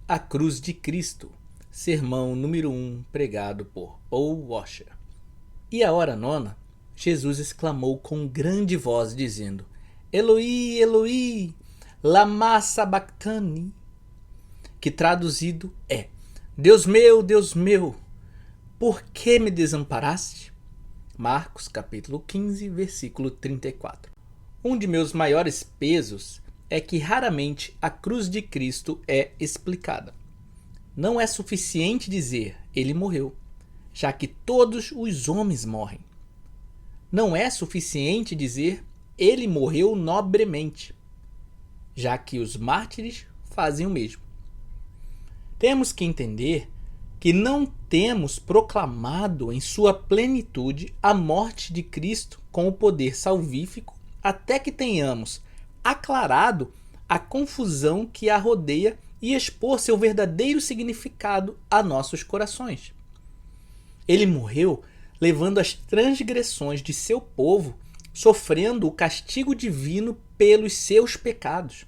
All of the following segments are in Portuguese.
A Cruz de Cristo, sermão número 1, pregado por Paul Washer. E à hora nona, Jesus exclamou com grande voz, dizendo: Eloi, Eloi, lama sabachthani, que traduzido é: Deus meu, por que me desamparaste? Marcos capítulo 15, versículo 34. Um de meus maiores pesos é que raramente a cruz de Cristo é explicada. Não é suficiente dizer ele morreu, já que todos os homens morrem. Não é suficiente dizer ele morreu nobremente, já que os mártires fazem o mesmo. Temos que entender que não temos proclamado em sua plenitude a morte de Cristo com o poder salvífico até que tenhamos aclarado a confusão que a rodeia e expor seu verdadeiro significado a nossos corações. Ele morreu levando as transgressões de seu povo, sofrendo o castigo divino pelos seus pecados.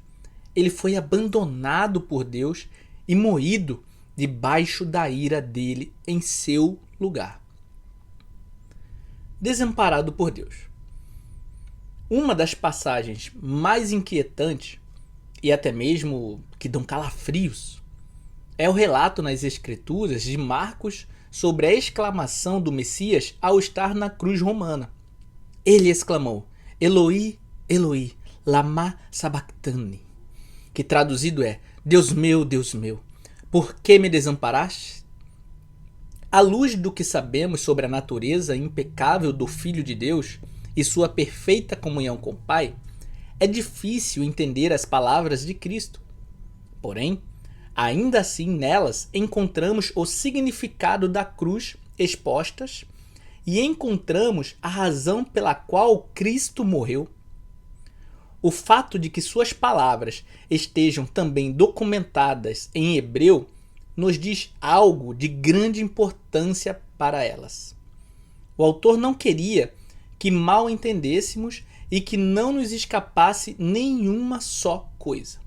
Ele foi abandonado por Deus e moído debaixo da ira dele em seu lugar. Desamparado por Deus. Uma das passagens mais inquietantes e até mesmo que dão calafrios é o relato nas Escrituras de Marcos sobre a exclamação do Messias ao estar na cruz romana. Ele exclamou: Eloi, Eloi, lama sabachthani, que traduzido é: Deus meu, por que me desamparaste? À luz do que sabemos sobre a natureza impecável do Filho de Deus e sua perfeita comunhão com o Pai, é difícil entender as palavras de Cristo. Porém, ainda assim nelas encontramos o significado da cruz expostas e encontramos a razão pela qual Cristo morreu. O fato de que suas palavras estejam também documentadas em hebreu nos diz algo de grande importância para elas. O autor não queria que mal entendêssemos e que não nos escapasse nenhuma só coisa.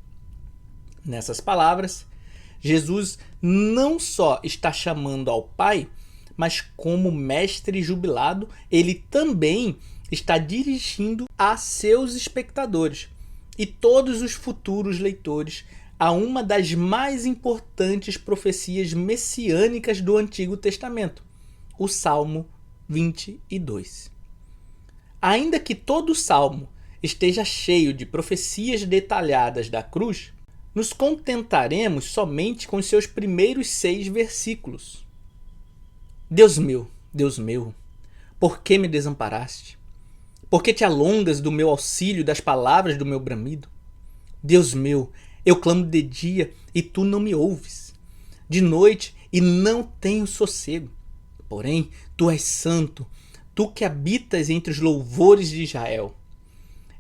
Nessas palavras, Jesus não só está chamando ao Pai, mas como mestre jubilado, ele também está dirigindo a seus espectadores e todos os futuros leitores a uma das mais importantes profecias messiânicas do Antigo Testamento, o Salmo 22. Ainda que todo o Salmo esteja cheio de profecias detalhadas da cruz, nos contentaremos somente com seus primeiros 6 versículos. Deus meu, por que me desamparaste? Por que te alongas do meu auxílio, das palavras do meu bramido? Deus meu, eu clamo de dia e tu não me ouves, de noite e não tenho sossego. Porém, tu és santo, tu que habitas entre os louvores de Israel.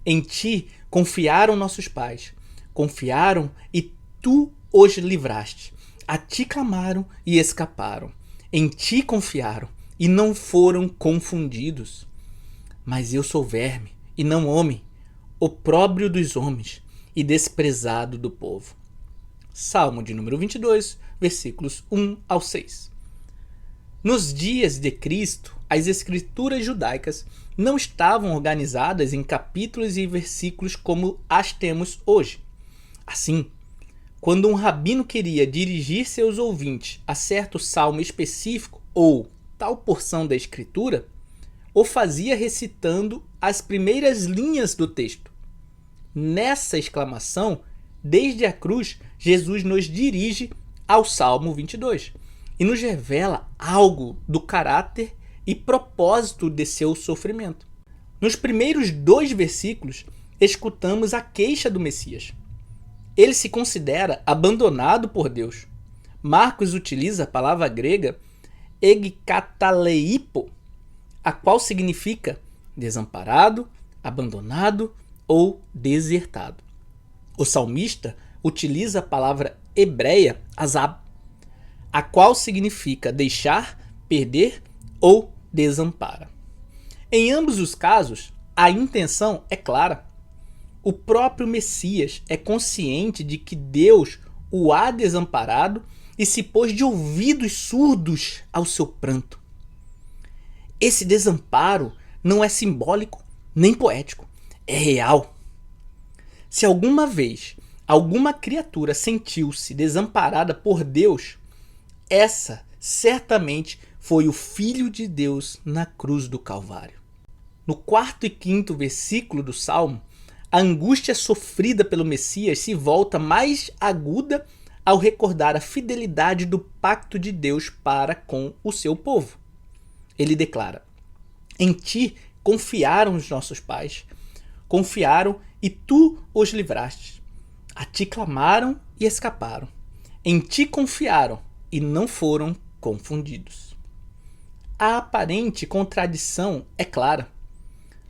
Em ti confiaram nossos pais, confiaram e tu os livraste. A ti clamaram e escaparam. Em ti confiaram e não foram confundidos. Mas eu sou verme e não homem, opróbrio dos homens e desprezado do povo. Salmo de número 22, versículos 1 ao 6. Nos dias de Cristo, as escrituras judaicas não estavam organizadas em capítulos e versículos como as temos hoje. Assim, quando um rabino queria dirigir seus ouvintes a certo salmo específico ou tal porção da escritura, o fazia recitando as primeiras linhas do texto. Nessa exclamação, desde a cruz, Jesus nos dirige ao Salmo 22 e nos revela algo do caráter e propósito de seu sofrimento. Nos primeiros 2 versículos, escutamos a queixa do Messias. Ele se considera abandonado por Deus. Marcos utiliza a palavra grega egkataleipo, a qual significa desamparado, abandonado ou desertado. O salmista utiliza a palavra hebreia azab, a qual significa deixar, perder ou desampara. Em ambos os casos, a intenção é clara. O próprio Messias é consciente de que Deus o há desamparado e se pôs de ouvidos surdos ao seu pranto. Esse desamparo não é simbólico nem poético, é real. Se alguma vez alguma criatura sentiu-se desamparada por Deus, essa certamente foi o Filho de Deus na cruz do Calvário. No 4º e 5º versículo do Salmo, a angústia sofrida pelo Messias se volta mais aguda ao recordar a fidelidade do pacto de Deus para com o seu povo. Ele declara: em ti confiaram os nossos pais, confiaram e tu os livraste. A ti clamaram e escaparam. Em ti confiaram e não foram confundidos. A aparente contradição é clara.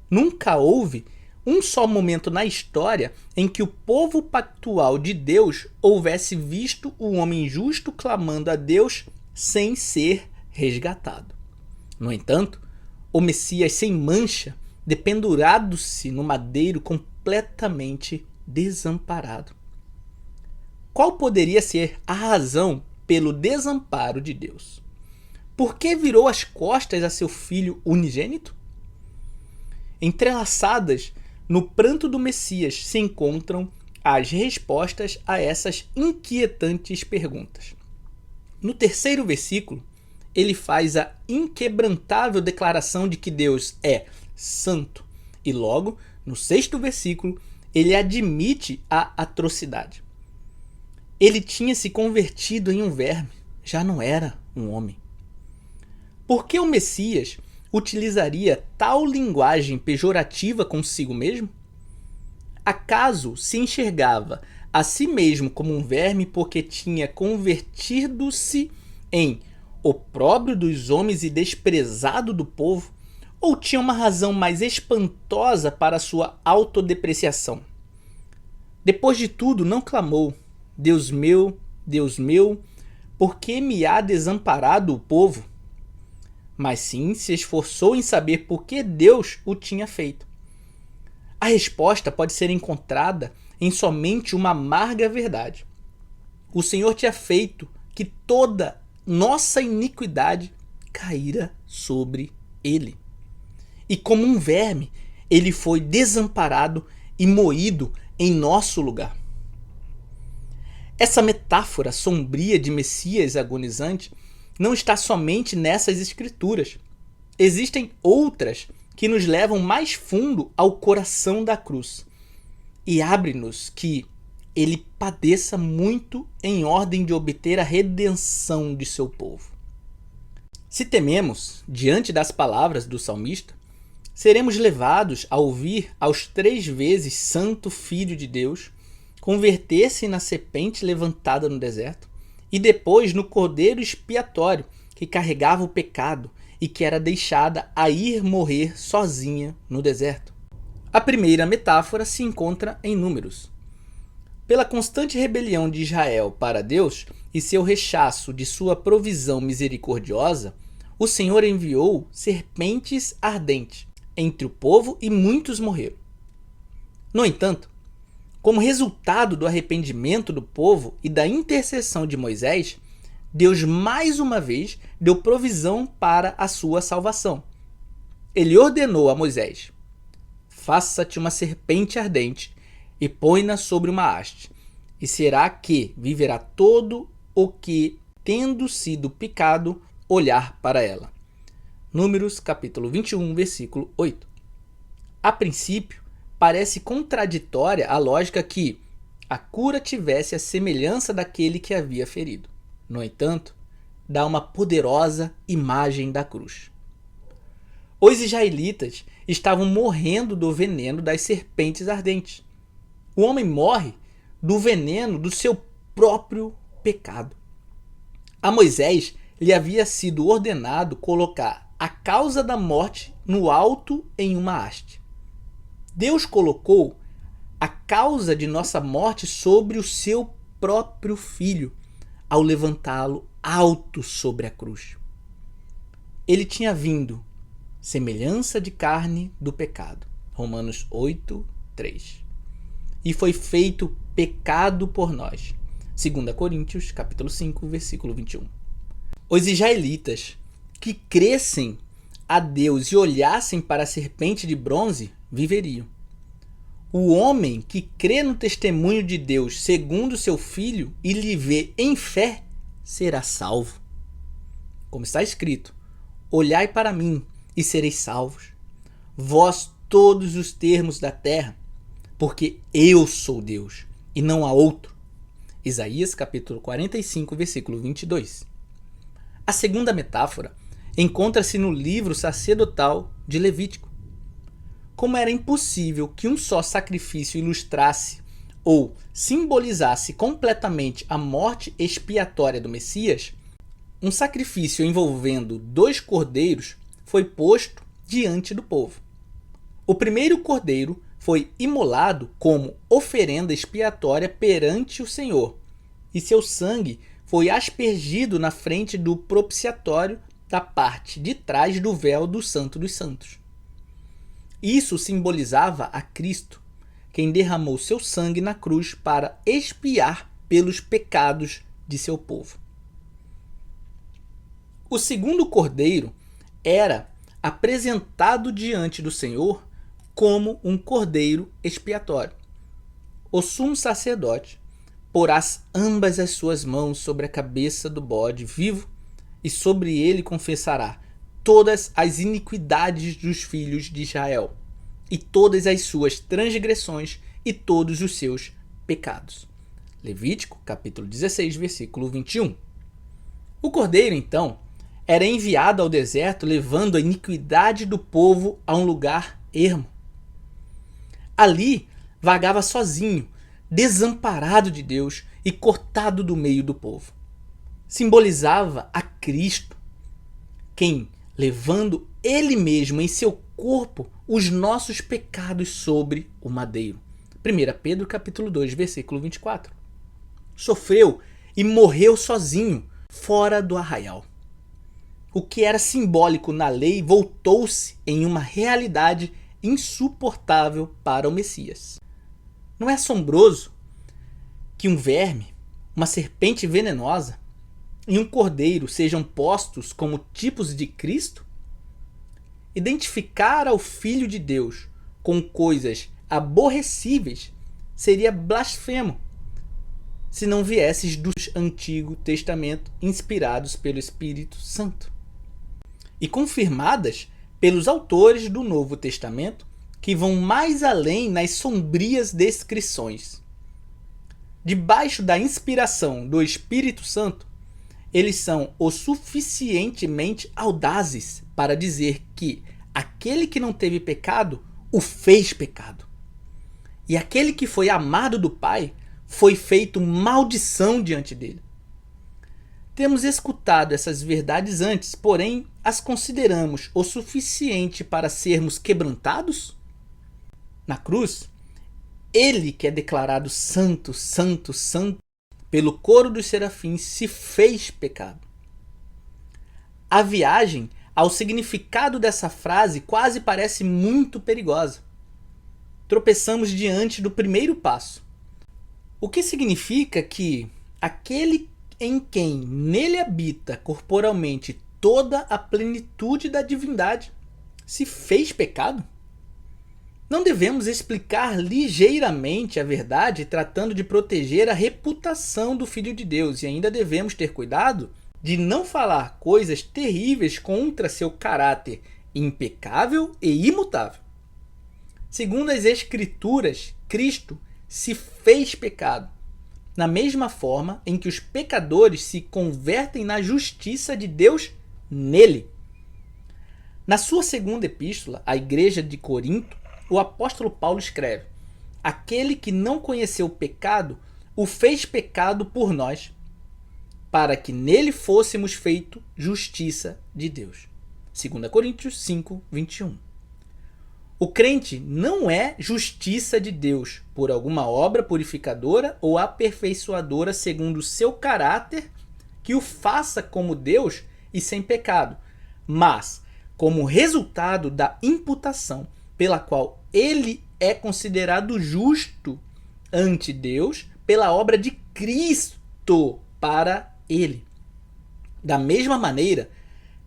Nunca houve um só momento na história em que o povo pactual de Deus houvesse visto o homem justo clamando a Deus sem ser resgatado. No entanto, o Messias sem mancha, dependurado-se no madeiro completamente desamparado. Qual poderia ser a razão pelo desamparo de Deus? Por que virou as costas a seu filho unigênito? Entrelaçadas no pranto do Messias se encontram as respostas a essas inquietantes perguntas. No 3º versículo, ele faz a inquebrantável declaração de que Deus é santo. E logo, no 6º versículo, ele admite a atrocidade. Ele tinha se convertido em um verme, já não era um homem. Por que o Messias utilizaria tal linguagem pejorativa consigo mesmo? Acaso se enxergava a si mesmo como um verme porque tinha convertido-se em opróbrio dos homens e desprezado do povo? Ou tinha uma razão mais espantosa para sua autodepreciação? Depois de tudo, não clamou: Deus meu, por que me há desamparado o povo? Mas sim se esforçou em saber por que Deus o tinha feito. A resposta pode ser encontrada em somente uma amarga verdade. O Senhor tinha feito que toda nossa iniquidade caíra sobre ele. E como um verme, ele foi desamparado e moído em nosso lugar. Essa metáfora sombria de Messias agonizante não está somente nessas escrituras. Existem outras que nos levam mais fundo ao coração da cruz e abre-nos que ele padeça muito em ordem de obter a redenção de seu povo. Se tememos diante das palavras do salmista, seremos levados a ouvir aos 3 vezes Santo Filho de Deus converter-se na serpente levantada no deserto e depois no cordeiro expiatório que carregava o pecado e que era deixada a ir morrer sozinha no deserto. A primeira metáfora se encontra em Números. Pela constante rebelião de Israel para Deus e seu rechaço de sua provisão misericordiosa, o Senhor enviou serpentes ardentes entre o povo e muitos morreram. No entanto, como resultado do arrependimento do povo e da intercessão de Moisés, Deus mais uma vez deu provisão para a sua salvação. Ele ordenou a Moisés: faça-te uma serpente ardente e põe-na sobre uma haste, e será que viverá todo o que, tendo sido picado, olhar para ela. Números capítulo 21, versículo 8. A princípio, parece contraditória a lógica que a cura tivesse a semelhança daquele que havia ferido. No entanto, dá uma poderosa imagem da cruz. Os israelitas estavam morrendo do veneno das serpentes ardentes. O homem morre do veneno do seu próprio pecado. A Moisés lhe havia sido ordenado colocar a causa da morte no alto em uma haste. Deus colocou a causa de nossa morte sobre o seu próprio filho, ao levantá-lo alto sobre a cruz. Ele tinha vindo, semelhança de carne do pecado. Romanos 8, 3. E foi feito pecado por nós, 2 Coríntios, capítulo 5, versículo 21. Os israelitas que crescem a Deus e olhassem para a serpente de bronze, viveriam. O homem que crê no testemunho de Deus segundo seu Filho e lhe vê em fé, será salvo. Como está escrito, olhai para mim e sereis salvos, vós todos os termos da terra, porque eu sou Deus e não há outro. Isaías capítulo 45, versículo 22. A segunda metáfora encontra-se no livro sacerdotal de Levítico. Como era impossível que um só sacrifício ilustrasse ou simbolizasse completamente a morte expiatória do Messias, um sacrifício envolvendo 2 cordeiros foi posto diante do povo. O primeiro cordeiro foi imolado como oferenda expiatória perante o Senhor, e seu sangue foi aspergido na frente do propiciatório da parte de trás do véu do Santo dos Santos. Isso simbolizava a Cristo, quem derramou seu sangue na cruz para expiar pelos pecados de seu povo. O segundo cordeiro era apresentado diante do Senhor como um cordeiro expiatório. O sumo sacerdote porá ambas as suas mãos sobre a cabeça do bode vivo e sobre ele confessará todas as iniquidades dos filhos de Israel e todas as suas transgressões e todos os seus pecados. Levítico, capítulo 16, versículo 21. O cordeiro, então, era enviado ao deserto levando a iniquidade do povo a um lugar ermo. Ali vagava sozinho, desamparado de Deus e cortado do meio do povo. Simbolizava a Cristo, quem, levando ele mesmo em seu corpo os nossos pecados sobre o madeiro. 1 Pedro capítulo 2, versículo 24. Sofreu e morreu sozinho, fora do arraial. O que era simbólico na lei voltou-se em uma realidade insuportável para o Messias. Não é assombroso que um verme, uma serpente venenosa e um cordeiro sejam postos como tipos de Cristo? Identificar ao Filho de Deus com coisas aborrecíveis seria blasfemo se não viesses do Antigo Testamento inspirados pelo Espírito Santo e confirmadas pelos autores do Novo Testamento, que vão mais além nas sombrias descrições. Debaixo da inspiração do Espírito Santo, eles são o suficientemente audazes para dizer que aquele que não teve pecado o fez pecado, e aquele que foi amado do Pai foi feito maldição diante dele. Temos escutado essas verdades antes, porém as consideramos o suficiente para sermos quebrantados? Na cruz, ele que é declarado santo, santo, santo, pelo coro dos serafins, se fez pecado. A viagem ao significado dessa frase quase parece muito perigosa. Tropeçamos diante do primeiro passo. O que significa que aquele em quem nele habita corporalmente toda a plenitude da divindade se fez pecado? Não devemos explicar ligeiramente a verdade tratando de proteger a reputação do Filho de Deus, e ainda devemos ter cuidado de não falar coisas terríveis contra seu caráter impecável e imutável. Segundo as Escrituras, Cristo se fez pecado, na mesma forma em que os pecadores se convertem na justiça de Deus nele. Na sua segunda epístola à igreja de Corinto, o apóstolo Paulo escreve: aquele que não conheceu o pecado, o fez pecado por nós, para que nele fôssemos feito justiça de Deus. 2 Coríntios 5, 21. O crente não é justiça de Deus por alguma obra purificadora ou aperfeiçoadora segundo o seu caráter que o faça como Deus e sem pecado, mas como resultado da imputação pela qual ele é considerado justo ante Deus pela obra de Cristo Cristo para ele. Da mesma maneira,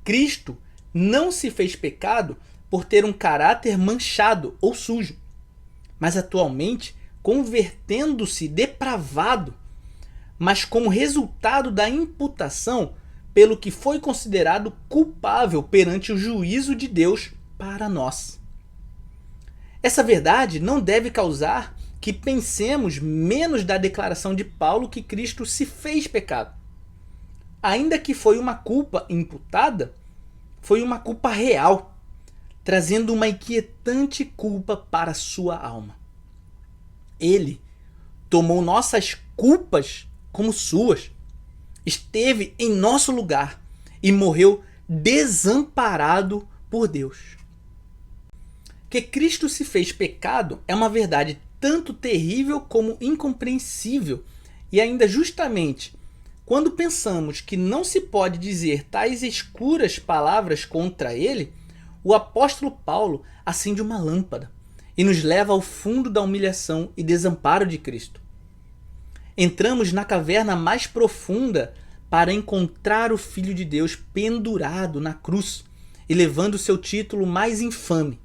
Cristo não se fez pecado por ter um caráter manchado ou sujo, mas atualmente convertendo-se depravado, mas como resultado da imputação pelo que foi considerado culpável perante o juízo de Deus para nós. Essa verdade não deve causar que pensemos menos da declaração de Paulo que Cristo se fez pecado. Ainda que foi uma culpa imputada, foi uma culpa real, trazendo uma inquietante culpa para a sua alma. Ele tomou nossas culpas como suas, esteve em nosso lugar e morreu desamparado por Deus. Que Cristo se fez pecado é uma verdade tanto terrível como incompreensível, e ainda justamente quando pensamos que não se pode dizer tais escuras palavras contra ele, o apóstolo Paulo acende uma lâmpada e nos leva ao fundo da humilhação e desamparo de Cristo. Entramos na caverna mais profunda para encontrar o Filho de Deus pendurado na cruz e levando seu título mais infame,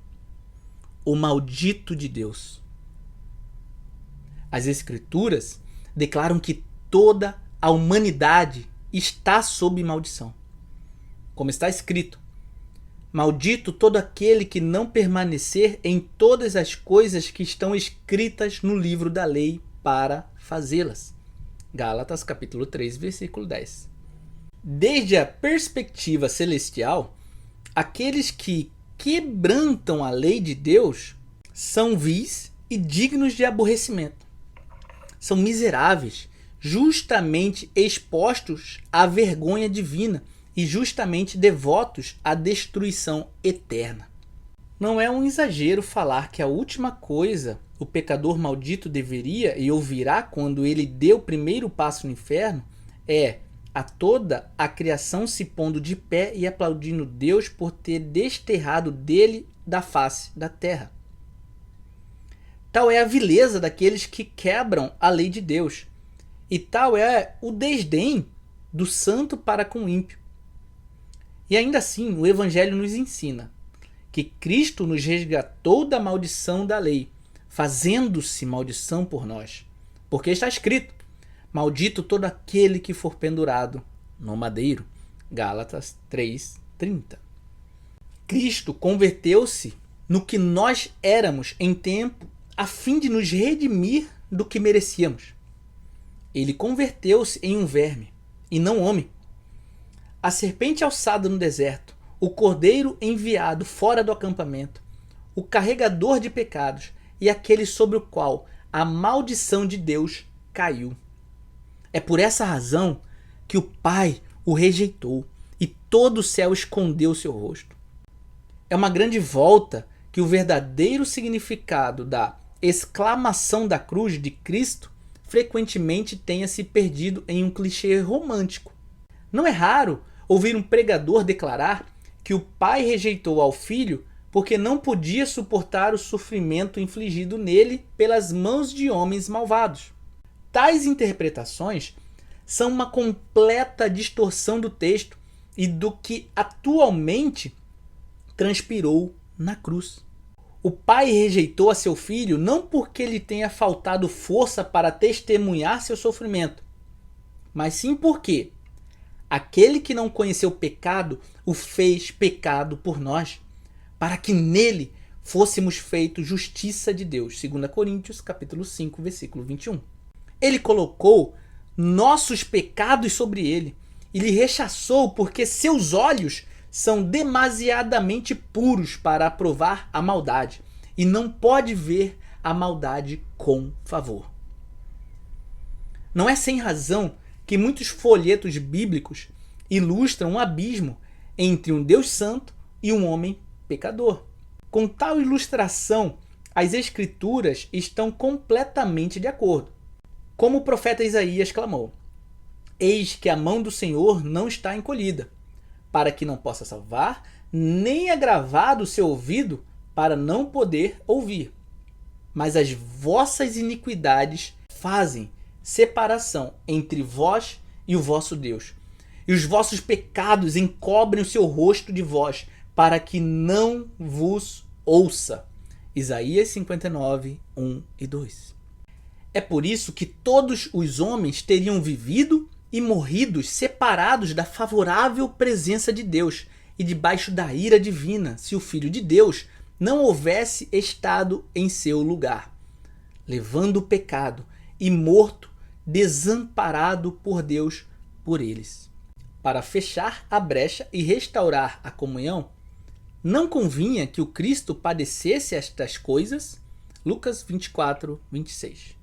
o Maldito de Deus. As Escrituras declaram que toda a humanidade está sob maldição. Como está escrito: maldito todo aquele que não permanecer em todas as coisas que estão escritas no livro da lei para fazê-las. Gálatas capítulo 3, versículo 10. Desde a perspectiva celestial, aqueles que quebrantam a lei de Deus são vis e dignos de aborrecimento. São miseráveis, justamente expostos à vergonha divina e justamente devotos à destruição eterna. Não é um exagero falar que a última coisa o pecador maldito deveria e ouvirá quando ele dê o primeiro passo no inferno é a toda a criação se pondo de pé e aplaudindo Deus por ter desterrado dele da face da terra. Tal é a vileza daqueles que quebram a lei de Deus, e tal é o desdém do santo para com o ímpio. E ainda assim, o Evangelho nos ensina que Cristo nos resgatou da maldição da lei, fazendo-se maldição por nós. Porque está escrito: maldito todo aquele que for pendurado no madeiro. Gálatas 3:30. Cristo converteu-se no que nós éramos em tempo, a fim de nos redimir do que merecíamos. Ele converteu-se em um verme, e não homem. A serpente alçada no deserto, o cordeiro enviado fora do acampamento, o carregador de pecados e aquele sobre o qual a maldição de Deus caiu. É por essa razão que o Pai o rejeitou e todo o céu escondeu seu rosto. É uma grande volta que o verdadeiro significado da exclamação da cruz de Cristo frequentemente tenha se perdido em um clichê romântico. Não é raro ouvir um pregador declarar que o pai rejeitou ao filho porque não podia suportar o sofrimento infligido nele pelas mãos de homens malvados. Tais interpretações são uma completa distorção do texto e do que atualmente transpirou na cruz. O pai rejeitou a seu filho não porque lhe tenha faltado força para testemunhar seu sofrimento, mas sim porque aquele que não conheceu pecado o fez pecado por nós, para que nele fôssemos feitos justiça de Deus. 2 Coríntios capítulo 5, versículo 21. Ele colocou nossos pecados sobre ele e lhe rechaçou porque seus olhos são demasiadamente puros para aprovar a maldade e não pode ver a maldade com favor. Não é sem razão que muitos folhetos bíblicos ilustram um abismo entre um Deus santo e um homem pecador. Com tal ilustração, as Escrituras estão completamente de acordo. Como o profeta Isaías clamou: eis que a mão do Senhor não está encolhida, para que não possa salvar, nem agravado o seu ouvido, para não poder ouvir. Mas as vossas iniquidades fazem separação entre vós e o vosso Deus. E os vossos pecados encobrem o seu rosto de vós, para que não vos ouça. Isaías 59, 1 e 2. É por isso que todos os homens teriam vivido e morrido separados da favorável presença de Deus e debaixo da ira divina, se o Filho de Deus não houvesse estado em seu lugar, levando o pecado e morto, desamparado por Deus por eles. Para fechar a brecha e restaurar a comunhão, não convinha que o Cristo padecesse estas coisas? Lucas 24, 26.